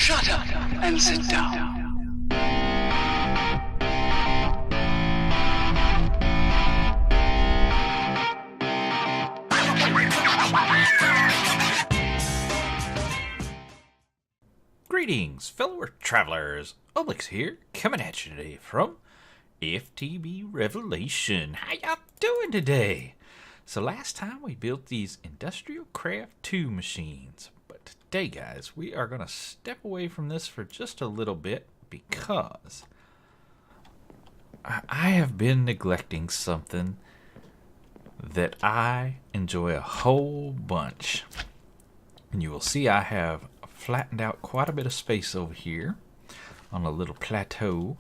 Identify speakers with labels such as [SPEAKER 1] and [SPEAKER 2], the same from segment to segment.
[SPEAKER 1] Shut up and sit down.
[SPEAKER 2] Greetings, fellow travelers. Obelix here, coming at you today from FTB Revelation. How y'all doing today? So last time we built these Industrial Craft 2 machines, but today, guys, we are going to step away from this for just a little bit because I have been neglecting something that I enjoy a whole bunch. And you will see I have flattened out quite a bit of space over here on a little plateau,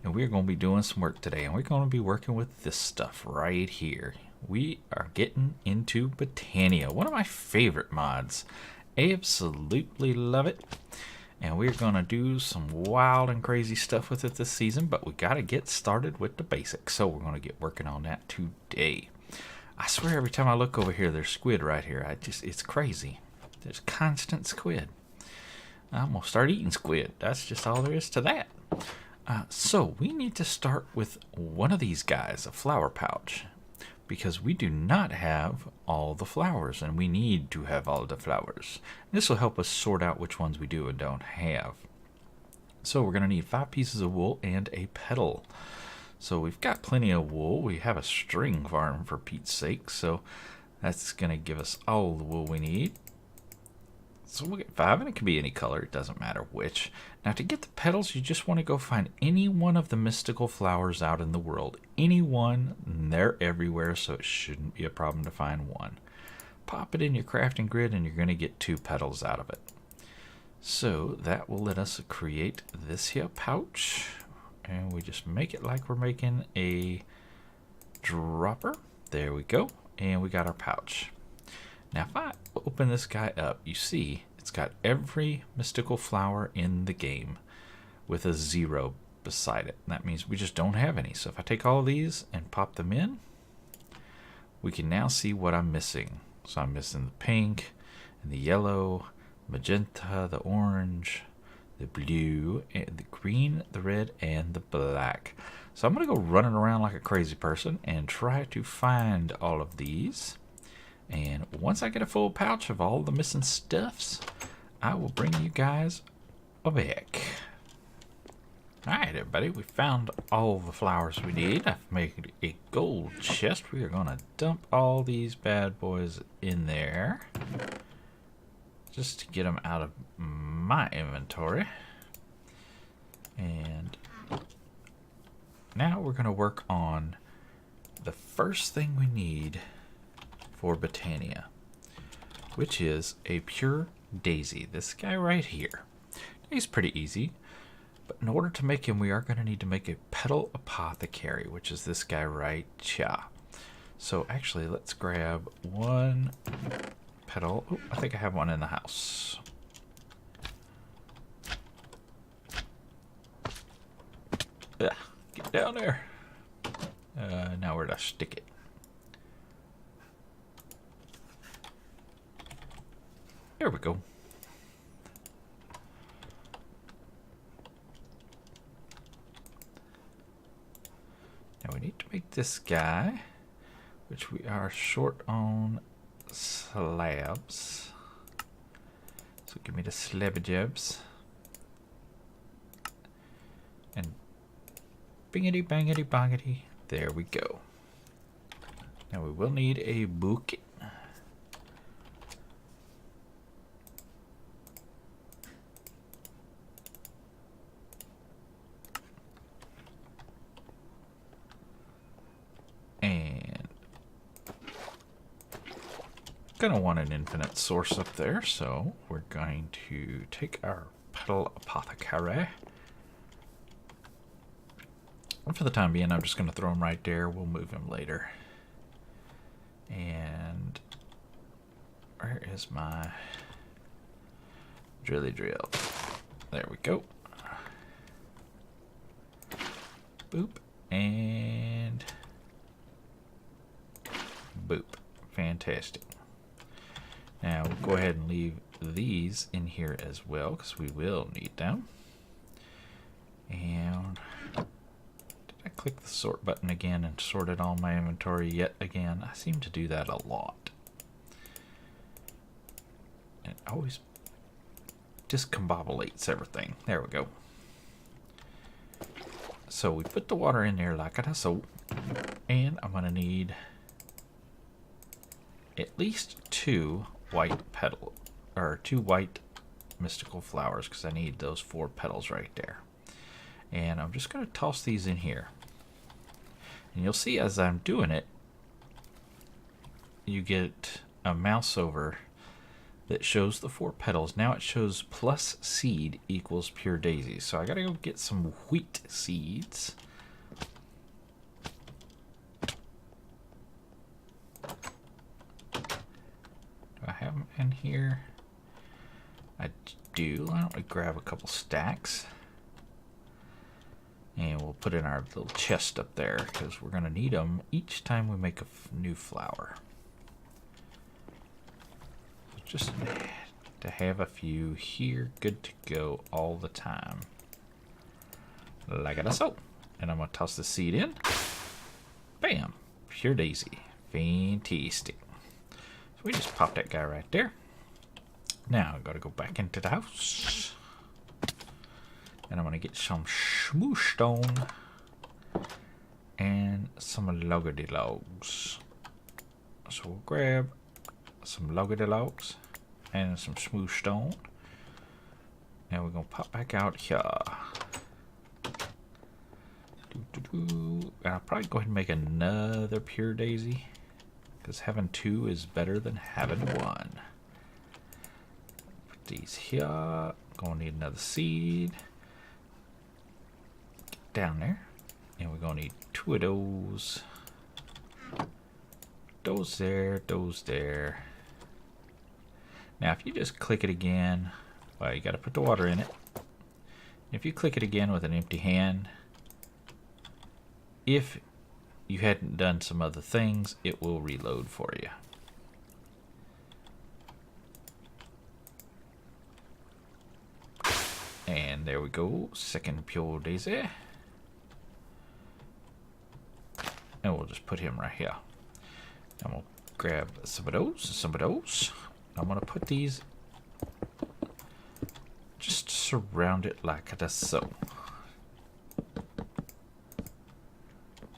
[SPEAKER 2] and we're going to be doing some work today, and we're going to be working with this stuff right here. We are getting into Botania, one of my favorite mods. Absolutely love it, and we're going to do some wild and crazy stuff with it this season, but we got to get started with the basics, so we're going to get working on that today. I swear every time I look over here there's squid right here. It's crazy. There's constant squid. I'm going to start eating squid. That's just all there is to that. So we need to start with one of these guys, a flower pouch, because we do not have all the flowers, and we need to have all the flowers. This will help us sort out which ones we do and don't have. So we're going to need 5 pieces of wool and a petal. So we've got plenty of wool. We have a string farm, for Pete's sake, so that's going to give us all the wool we need. So we'll get 5, and it can be any color. It doesn't matter which. Now, to get the petals, you just want to go find any one of the mystical flowers out in the world. Any one, and they're everywhere, so it shouldn't be a problem to find one. Pop it in your crafting grid, and you're going to get 2 petals out of it. So that will let us create this here pouch. And we just make it like we're making a dropper. There we go. And we got our pouch. Now, if I open this guy up, you see it's got every mystical flower in the game with a 0 beside it. That means we just don't have any. So if I take all of these and pop them in, we can now see what I'm missing. So I'm missing the pink and the yellow, magenta, the orange, the blue, and the green, the red, and the black. So I'm going to go running around like a crazy person and try to find all of these. And once I get a full pouch of all the missing stuffs, I will bring you guys back. Alright, everybody, we found all the flowers we need. I've made a gold chest. We are going to dump all these bad boys in there, just to get them out of my inventory. And now we're going to work on the first thing we need for Botania, which is a pure daisy. This guy right here. He's pretty easy, but in order to make him, we are going to need to make a petal apothecary, which is this guy right here. So actually, let's grab 1 petal. Oh, I think I have one in the house. Ugh, get down there. Now where do I stick it? There we go. Now we need to make this guy, which we are short on slabs. So give me the slabby-jabs. And bingity bangity bongity. There we go. Now we will need a bouquet. Gonna want an infinite source up there, so we're going to take our petal apothecary, and for the time being I'm just going to throw him right there. We'll move him later. And where is my drilly drill? There we go. Boop and and boop. Fantastic. Now we'll go ahead and leave these in here as well because we will need them. And did I click the sort button again and sort it all my inventory yet again? I seem to do that a lot. It always discombobulates everything. There we go. So we put the water in there like so, and I'm gonna need at least 2 white petal or 2 white mystical flowers because I need those 4 petals right there. And I'm just gonna toss these in here. And you'll see as I'm doing it, you get a mouse over that shows the 4 petals. Now it shows plus seed equals pure daisy. So I gotta go get some wheat seeds. Do I have them in here? I do. Why don't we grab a couple stacks? And we'll put in our little chest up there because we're gonna need them each time we make a new flower. Just to have a few here, good to go all the time. Like so. And I'm going to toss the seed in. Bam! Pure daisy. Fantastic. So we just pop that guy right there. Now I've got to go back into the house. And I'm going to get some smoosh stone and some loggedy logs. So we'll grab some loggedy logs and some smooth stone, and we're gonna pop back out here. And I'll probably go ahead and make another pure daisy because having 2 is better than having 1. Put these here. Gonna need another seed. Get down there, and we're gonna need 2 of those. Those there, those there. Now, if you just click it again, well, you got to put the water in it. If you click it again with an empty hand, if you hadn't done some other things, it will reload for you. And there we go, second pure daisy. And we'll just put him right here. And we'll grab some of those. I'm going to put these just surround it like so.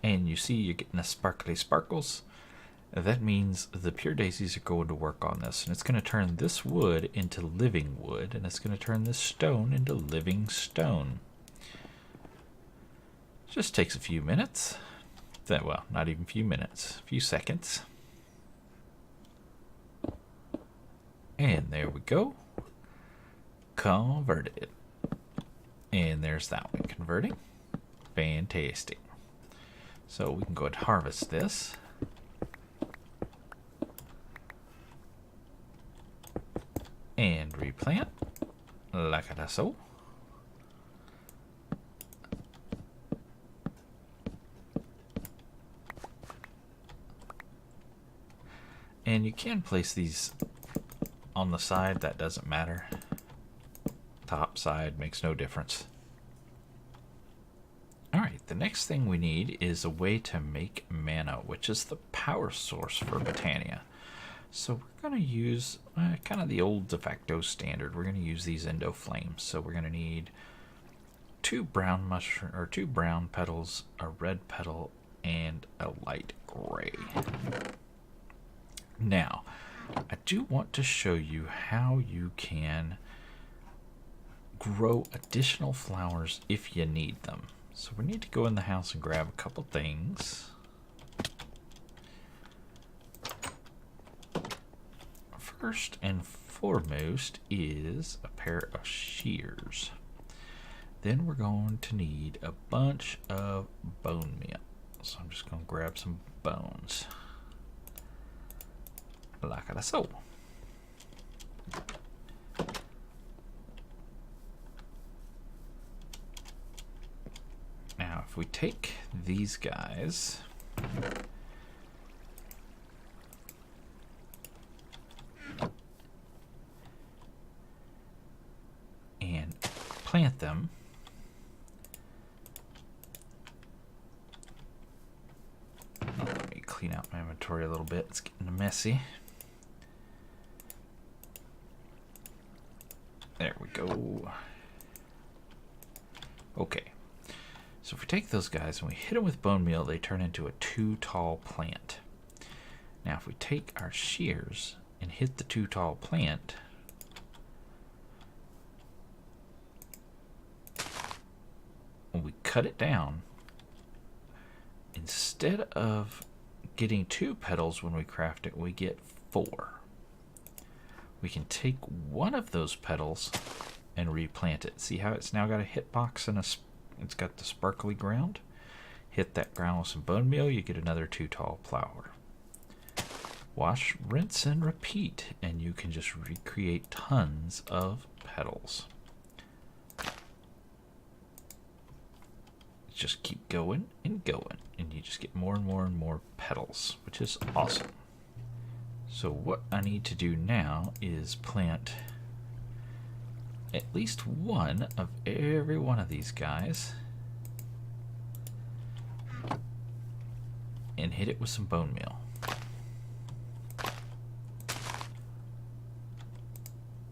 [SPEAKER 2] And you see you're getting the sparkly sparkles. That means the pure daisies are going to work on this. And it's going to turn this wood into living wood. And it's going to turn this stone into living stone. Just takes a few minutes. Well, not even a few minutes. A few seconds. And there we go. Converted. And there's that one converting. Fantastic. So we can go ahead and harvest this. And replant. Like so. And you can place these on the side, that doesn't matter. Top side makes no difference. Alright, the next thing we need is a way to make mana, which is the power source for Botania. So we're going to use kind of the old de facto standard. We're going to use these endo flames. So we're going to need 2 brown mushroom or 2 brown petals, a red petal, and a light gray. Now, I do want to show you how you can grow additional flowers if you need them. So we need to go in the house and grab a couple things. First and foremost is a pair of shears. Then we're going to need a bunch of bone meal. So I'm just going to grab some bones. Like so. Now, if we take these guys, plant them. Oh, let me clean out my inventory a little bit. It's getting messy. There we go. Okay. So if we take those guys and we hit them with bone meal, they turn into a 2 tall plant. Now if we take our shears and hit the 2 tall plant, when we cut it down, instead of getting 2 petals when we craft it, we get 4. We can take one of those petals and replant it. See how it's now got a hitbox and it's got the sparkly ground? Hit that ground with some bone meal, you get another 2 tall flower. Wash, rinse, and repeat, and you can just recreate tons of petals. Just keep going and going, and you just get more and more and more petals, which is awesome. So what I need to do now is plant at least one of every one of these guys and hit it with some bone meal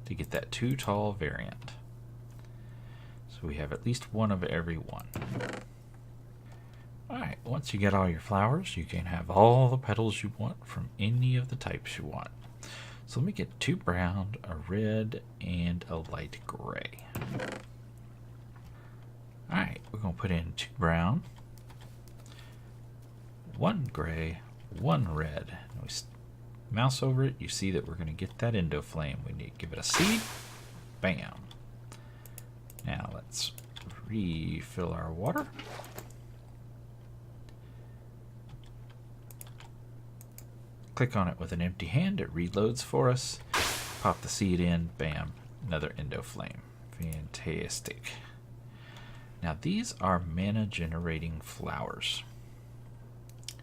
[SPEAKER 2] to get that 2 tall variant. So we have at least one of every one. Alright, once you get all your flowers, you can have all the petals you want from any of the types you want. So let me get 2 brown, a red, and a light gray. Alright, we're going to put in 2 brown, 1 gray, 1 red. We mouse over it, you see that we're going to get that endo flame. We need to give it a seed. Bam. Now let's refill our water. Click on it with an empty hand, it reloads for us. Pop the seed in, bam, another endo flame. Fantastic. Now these are mana generating flowers.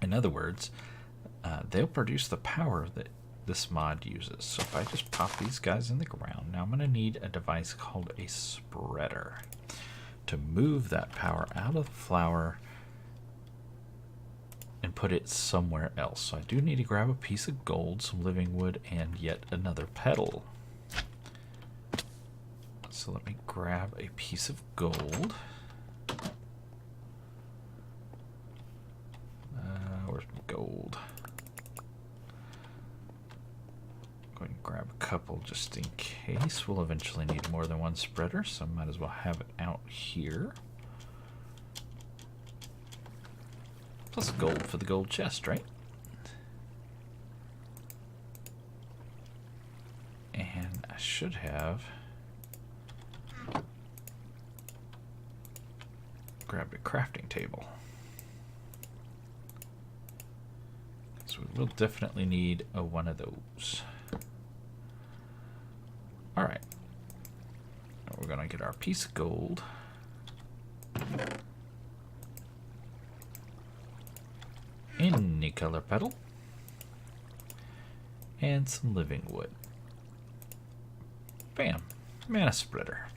[SPEAKER 2] In other words, they'll produce the power that this mod uses. So if I just pop these guys in the ground, now I'm going to need a device called a spreader to move that power out of the flower and put it somewhere else. So I do need to grab a piece of gold, some living wood, and yet another petal. So let me grab a piece of gold. Where's my gold? I'm going to grab a couple just in case. We'll eventually need more than one spreader, so I might as well have it out here. Plus gold for the gold chest, right? And I should have grabbed a crafting table. So we will definitely need one of those. Alright. We're going to get our piece of gold. Any color petal. And some living wood. Bam. Mana spreader.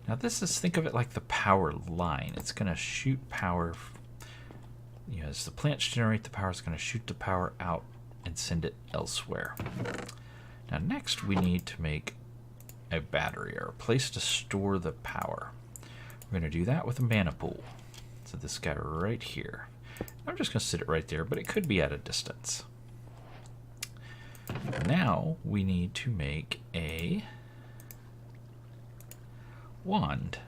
[SPEAKER 2] Now this is, think of it like the power line. It's going to shoot power. You know, as the plants generate the power, it's going to shoot the power out and send it elsewhere. Now next we need to make a battery, or a place to store the power. We're going to do that with a mana pool. So this guy right here. I'm just going to sit it right there, but it could be at a distance. Now we need to make a wand.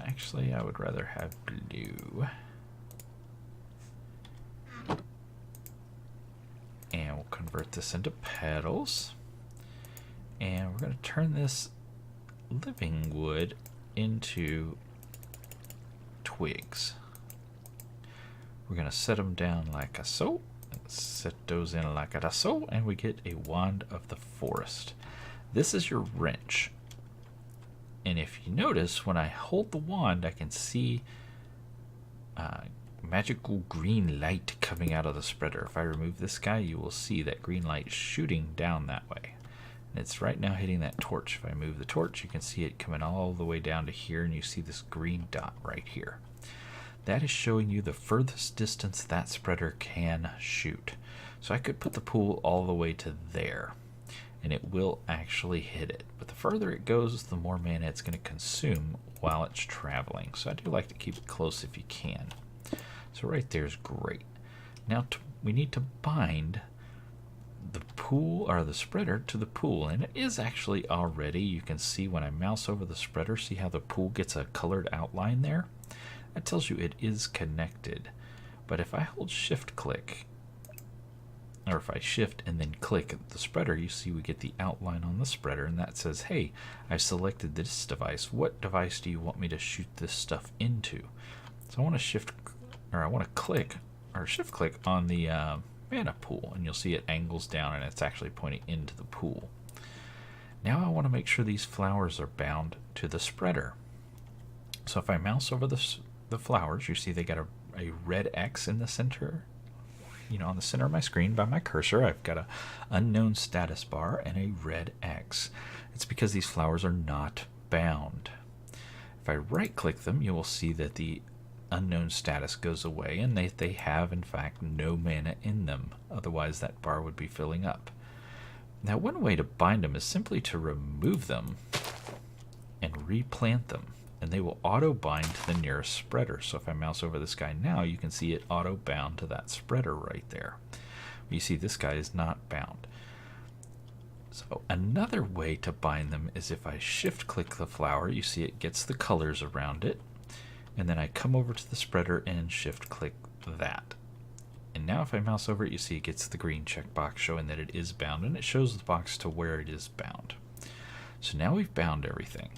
[SPEAKER 2] Actually, I would rather have blue. And we'll convert this into petals. And we're going to turn this living wood into twigs. We're going to set them down like a so. Set those in like a so. And we get a wand of the forest. This is your wrench. And if you notice, when I hold the wand, I can see magical green light coming out of the spreader. If I remove this guy, you will see that green light shooting down that way. It's right now hitting that torch. If I move the torch, you can see it coming all the way down to here, and you see this green dot right here. That is showing you the furthest distance that spreader can shoot. So I could put the pool all the way to there, and it will actually hit it. But the further it goes, the more mana it's going to consume while it's traveling. So I do like to keep it close if you can. So right there is great. Now we need to bind the pool, or the spreader, to the pool, and it is actually already. You can see when I mouse over the spreader, see how the pool gets a colored outline there? That tells you it is connected. But if I hold shift click, or if I shift and then click the spreader, you see we get the outline on the spreader, and that says, hey, I've selected this device. What device do you want me to shoot this stuff into? So I want to click or shift click on the mana pool, and you'll see it angles down and it's actually pointing into the pool. Now I want to make sure these flowers are bound to the spreader. So if I mouse over the flowers, you see they got a red X in the center. On the center of my screen by my cursor, I've got a unknown status bar and a red X. It's because these flowers are not bound. If I right click them, you will see that the unknown status goes away, and they have in fact no mana in them. Otherwise that bar would be filling up. Now one way to bind them is simply to remove them and replant them, and they will auto bind to the nearest spreader. So if I mouse over this guy now, you can see it auto bound to that spreader right there. You see this guy is not bound. So another way to bind them is if I shift click the flower, you see it gets the colors around it, and then I come over to the spreader and shift click that. And now if I mouse over it, you see it gets the green checkbox showing that it is bound, and it shows the box to where it is bound. So now we've bound everything.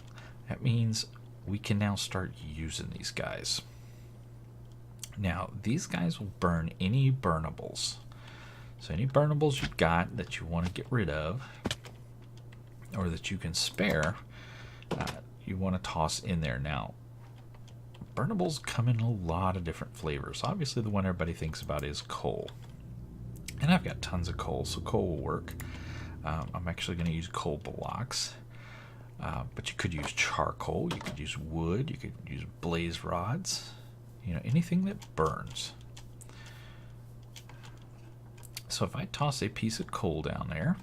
[SPEAKER 2] That means we can now start using these guys. Now these guys will burn any burnables. So any burnables you've got that you want to get rid of, or that you can spare, you want to toss in there. Now burnables come in a lot of different flavors. Obviously the one everybody thinks about is coal, and I've got tons of coal, so coal will work. I'm actually going to use coal blocks. But you could use charcoal, you could use wood, you could use blaze rods, anything that burns. So if I toss a piece of coal down there,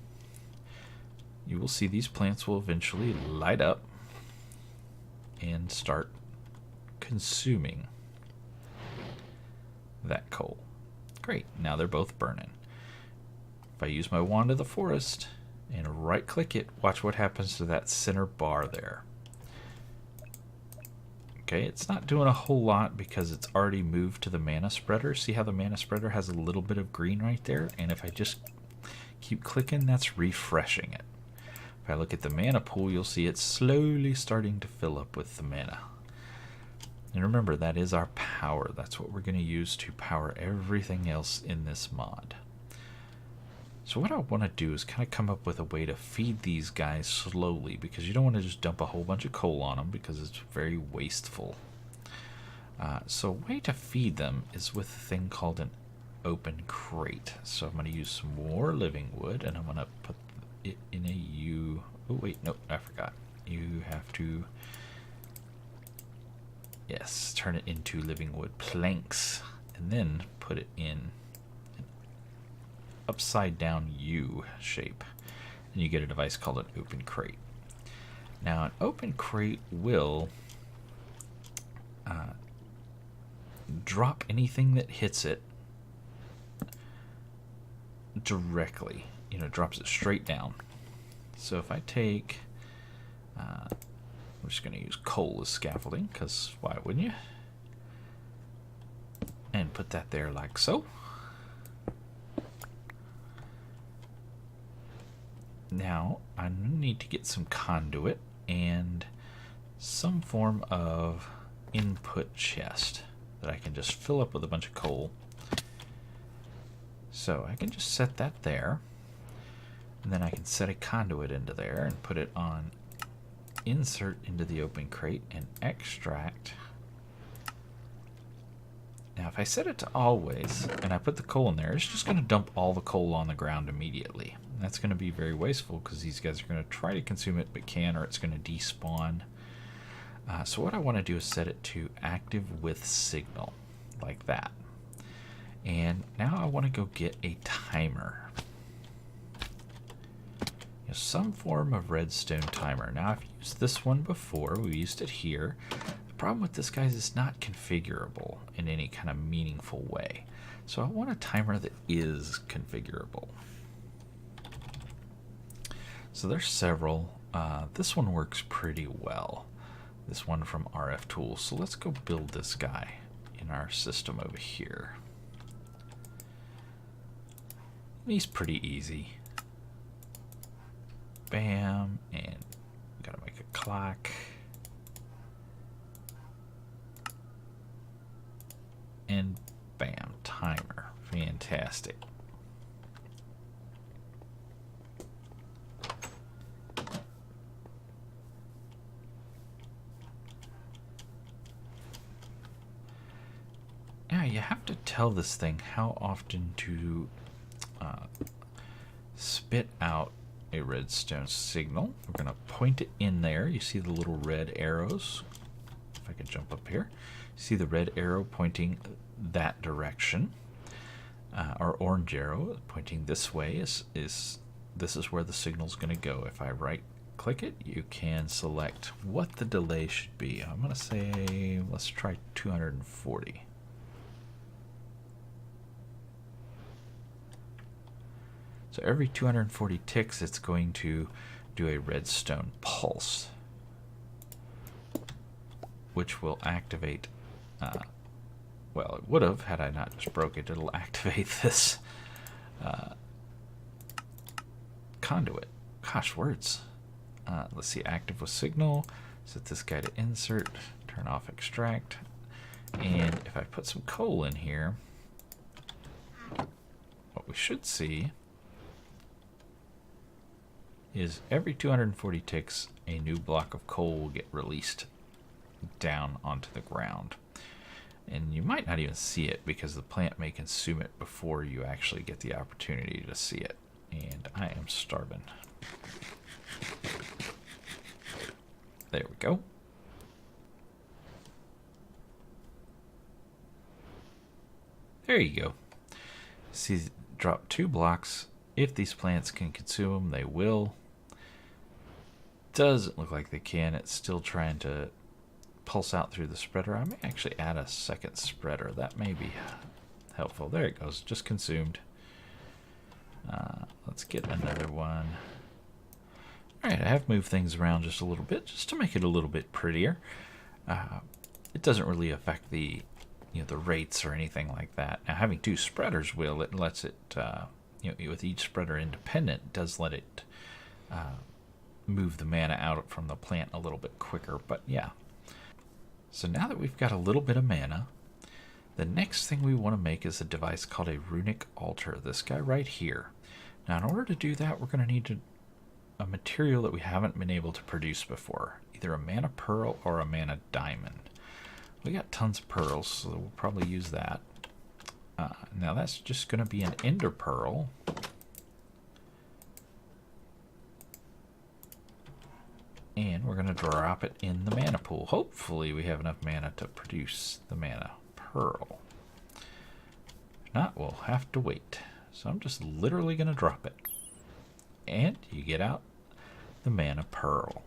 [SPEAKER 2] you will see these plants will eventually light up and start consuming that coal. Great, now they're both burning. If I use my wand of the forest and right click it, watch what happens to that center bar there. Okay, it's not doing a whole lot because it's already moved to the mana spreader. See how the mana spreader has a little bit of green right there? And if I just keep clicking, that's refreshing it. If I look at the mana pool, you'll see it's slowly starting to fill up with the mana. And remember, that is our power. That's what we're going to use to power everything else in this mod. So what I want to do is kind of come up with a way to feed these guys slowly, because you don't want to just dump a whole bunch of coal on them because it's very wasteful. So a way to feed them is with a thing called an open crate. So I'm going to use some more living wood, and I'm going to put it in a U. Oh wait, nope, I forgot. You have to, yes, turn it into living wood planks, and then put it in upside down U shape, and you get a device called an open crate. Now an open crate will drop anything that hits it directly, drops it straight down. So if I take I'm just going to use coal as scaffolding, because why wouldn't you, and put that there like so. Now I need to get some conduit and some form of input chest that I can just fill up with a bunch of coal. So I can just set that there, and then I can set a conduit into there and put it on insert into the open crate and extract. Now if I set it to always and I put the coal in there, it's just going to dump all the coal on the ground immediately. That's going to be very wasteful because these guys are going to try to consume it but can't, or it's going to despawn. So what I want to do is set it to active with signal, like that. And now I want to go get a timer. Some form of redstone timer. Now I've used this one before. We used it here. The problem with this, guys, is it's not configurable in any kind of meaningful way. So I want a timer that is configurable. So there's several. This one works pretty well. This one from RF Tools. So let's go build this guy in our system over here. He's pretty easy. Bam, and gotta make a clock. And bam, timer. Fantastic. Now you have to tell this thing how often to spit out a redstone signal. We're going to point it in there. You see the little red arrows. If I could jump up here. See the red arrow pointing that direction. Our orange arrow pointing this way is this is where the signal is going to go. If I right click it, you can select what the delay should be. I'm going to say, let's try 240. So every 240 ticks, it's going to do a redstone pulse, which will activate, well, it would have had I not just broke it. It'll activate this conduit. Gosh, words. Let's see, active with signal. Set this guy to insert, turn off extract. And if I put some coal in here, what we should see is every 240 ticks, a new block of coal will get released down onto the ground. And you might not even see it because the plant may consume it before you actually get the opportunity to see it. And I am starving. There we go. There you go. See, drop 2 blocks. If these plants can consume them, they will. Doesn't look like they can. It's still trying to pulse out through the spreader. I may actually add a second spreader. That may be helpful. There it goes. Just consumed. Let's get another one. Alright, I have moved things around just a little bit, just to make it a little bit prettier. It doesn't really affect the the rates or anything like that. Now, having 2 spreaders will, it lets it, with each spreader independent, does let it move the mana out from the plant a little bit quicker, but yeah. So now that we've got a little bit of mana, the next thing we want to make is a device called a runic altar, this guy right here. Now in order to do that, we're going to need a material that we haven't been able to produce before, either a mana pearl or a mana diamond. We got tons of pearls, so we'll probably use that. Now that's just going to be an ender pearl. And we're going to drop it in the mana pool. Hopefully we have enough mana to produce the mana pearl. If not, we'll have to wait. So I'm just literally going to drop it. And you get out the mana pearl.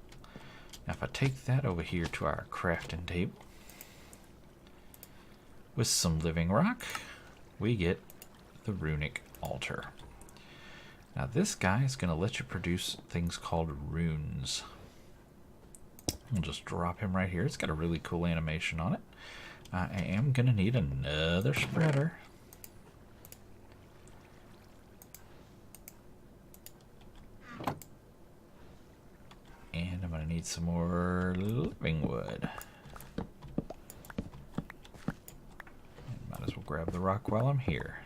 [SPEAKER 2] Now if I take that over here to our crafting table with some living rock, we get the runic altar. Now this guy is going to let you produce things called runes. We'll just drop him right here. It's got a really cool animation on it. I am going to need another spreader. And I'm going to need some more living wood. And might as well grab the rock while I'm here.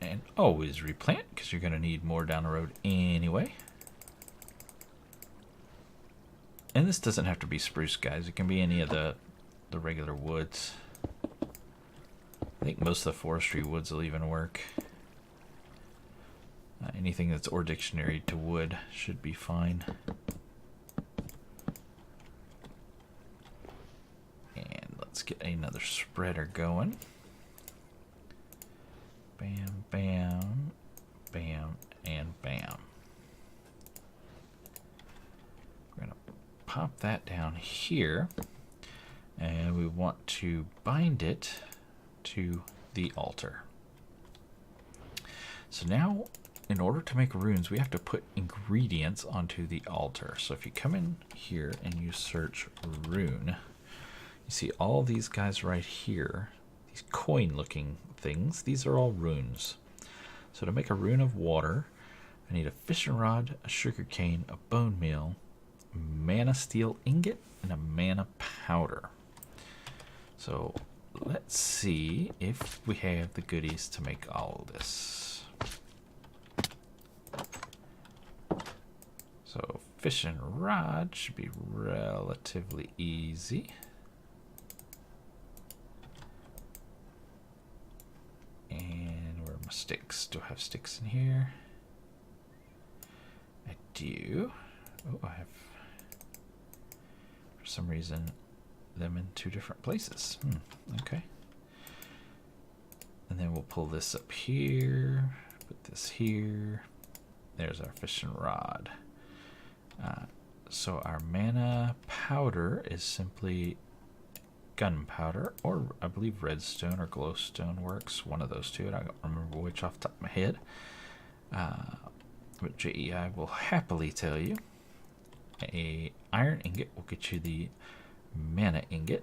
[SPEAKER 2] And always replant, because you're going to need more down the road anyway. And this doesn't have to be spruce, guys. It can be any of the regular woods. I think most of the forestry woods will even work. Anything that's or dictionary to wood should be fine. And let's get another spreader going. Bam, bam, bam, and bam. We're going to pop that down here. And we want to bind it to the altar. So now, in order to make runes, we have to put ingredients onto the altar. So if you come in here and you search rune, you see all these guys right here, these coin-looking things. These are all runes. So to make a rune of water, I need a fishing rod, a sugar cane, a bone meal, mana steel ingot, and a mana powder. So let's see if we have the goodies to make all of this. So fishing rod should be relatively easy. And where are my sticks? Do I have sticks in here? I do. Oh, I have, for some reason, them in two different places. Okay. And then we'll pull this up here, put this here. There's our fishing rod. So our mana powder is simply gunpowder, or I believe redstone or glowstone works. One of those two. I don't remember which off the top of my head. But JEI will happily tell you. A iron ingot will get you the mana ingot.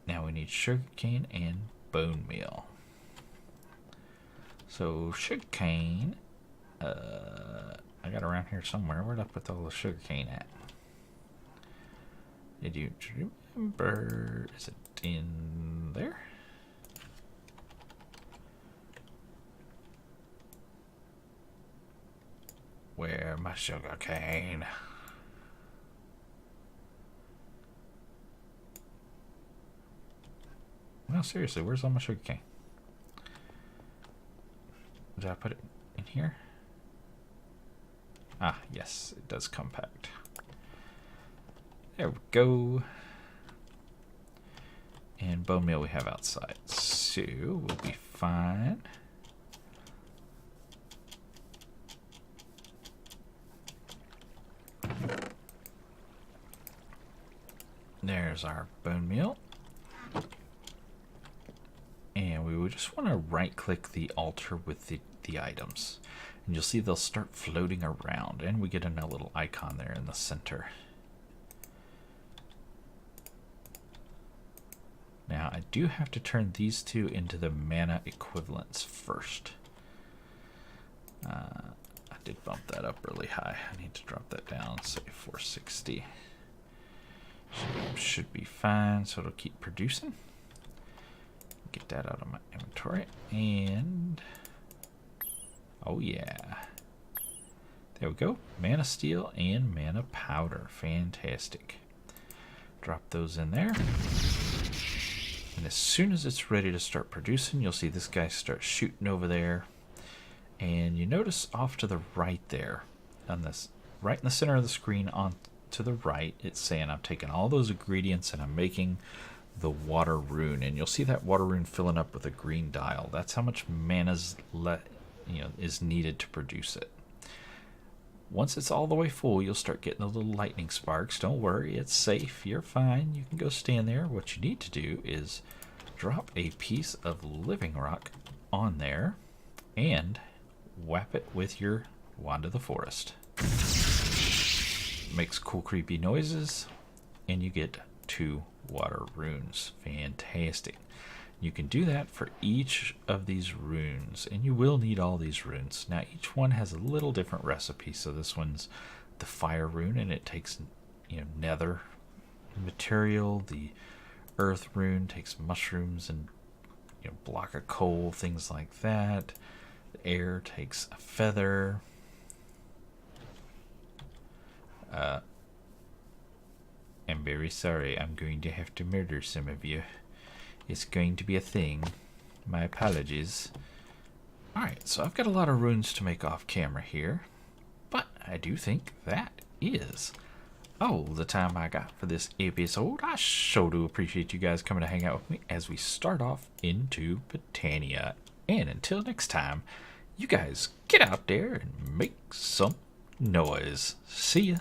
[SPEAKER 2] Now we need sugarcane and bone meal. So sugarcane, I got around here somewhere. Where'd I put all the sugarcane at? Did you remember? Is it in there? Where my sugarcane? No, seriously, where's all my sugarcane? Did I put it in here? Ah, yes, it does compact. There we go. And bone meal we have outside, so we'll be fine. There's our bone meal. And we would just want to right click the altar with the items. And you'll see they'll start floating around. And we get a little icon there in the center. Now I do have to turn these two into the mana equivalents first. I did bump that up really high. I need to drop that down, say 460. Should be fine, so it'll keep producing. Get that out of my inventory, and oh yeah, there we go. Mana steel and mana powder, fantastic. Drop those in there, and as soon as it's ready to start producing, you'll see this guy start shooting over there. And you notice off to the right there, on this, right in the center of the screen, on to the right, it's saying I'm taking all those ingredients and I'm making the water rune, and you'll see that water rune filling up with a green dial. That's how much mana's is needed to produce it. Once it's all the way full, you'll start getting the little lightning sparks. Don't worry, it's safe. You're fine. You can go stand there. What you need to do is drop a piece of living rock on there and whap it with your wand of the forest. Makes cool creepy noises, and you get 2 water runes. Fantastic. You can do that for each of these runes, and you will need all these runes. Now each one has a little different recipe. So this one's the fire rune, and it takes nether material. The earth rune takes mushrooms and block of coal, things like that. The air takes a feather. I'm very sorry. I'm going to have to murder some of you. it's going to be a thing. My apologies. Alright, so I've got a lot of runes to make off camera here, but I do think that is all the time I got for this episode. I sure do appreciate you guys coming to hang out with me as we start off into Britannia. And until next time, you guys get out there and make some noise. See ya.